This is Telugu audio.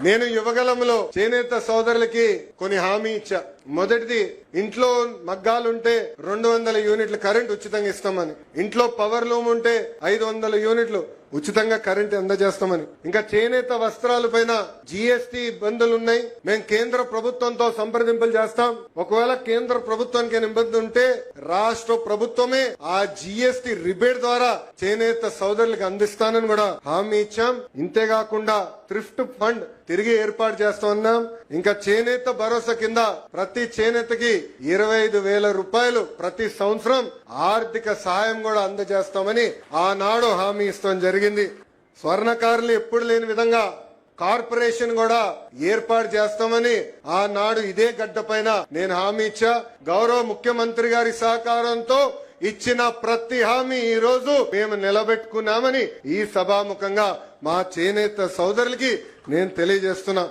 నేను యువగలంలో చేనేత సోదరులకి కొన్ని హామీ ఇచ్చా. మొదటిది, ఇంట్లో మగ్గాలుంటే 200 యూనిట్లు కరెంట్ ఉచితంగా ఇస్తామని, ఇంట్లో పవర్ లూమ్ ఉంటే 500 యూనిట్లు ఉచితంగా కరెంట్ అందజేస్తామని, ఇంకా చేనేత వస్త్రాల పైన జీఎస్టీ ఇబ్బందులు ఉన్నాయి, మేము కేంద్ర ప్రభుత్వంతో సంప్రదింపులు చేస్తాం. ఒకవేళ కేంద్ర ప్రభుత్వానికి ఇబ్బంది ఉంటే రాష్ట్ర ప్రభుత్వమే ఆ జీఎస్టీ రిబేట్ ద్వారా చేనేత సోదరులకు అందిస్తానని కూడా హామీ ఇచ్చాం. ఇంతేకాకుండా థ్రిఫ్ట్ ఫండ్ తిరిగి ఏర్పాటు చేస్తున్నాం. ఇంకా చేనేత భరోసా కింద ప్రతి చేనేతకి 25,000 రూపాయలు ప్రతి సంవత్సరం ఆర్థిక సహాయం కూడా అందజేస్తామని ఆనాడు హామీ ఇస్తాం జరిగింది. స్వర్ణకారులు ఎప్పుడు లేని విధంగా కార్పొరేషన్ కూడా ఏర్పాటు చేస్తామని ఆనాడు ఇదే గడ్డ పైన నేను హామీ ఇచ్చా. గౌరవ ముఖ్యమంత్రి గారి సహకారంతో ఇచ్చిన ప్రతి హామీ ఈ రోజు మేము నిలబెట్టుకున్నామని ఈ సభాముఖంగా మా చేనేత సోదరులకి నేను తెలియజేస్తున్నా.